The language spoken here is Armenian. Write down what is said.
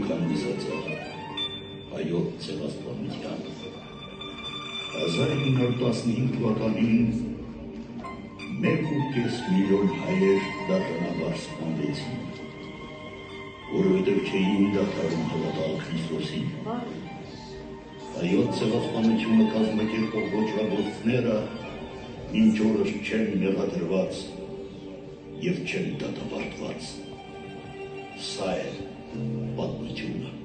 հանդիսացավ հայոց ցեղասպանության 1915 թվականին 1.5 միլիոն հայեր դաշնաբար սպանվեցին, որովհետև չէին դադարում հավատալ Քրիստոսին։ Հայոց ցեղասպանությունը կազմակերպող ոճրագործները մինչ օրս չեն մեղադրված և չեն դատապարտված։ Սա է պատմությունը։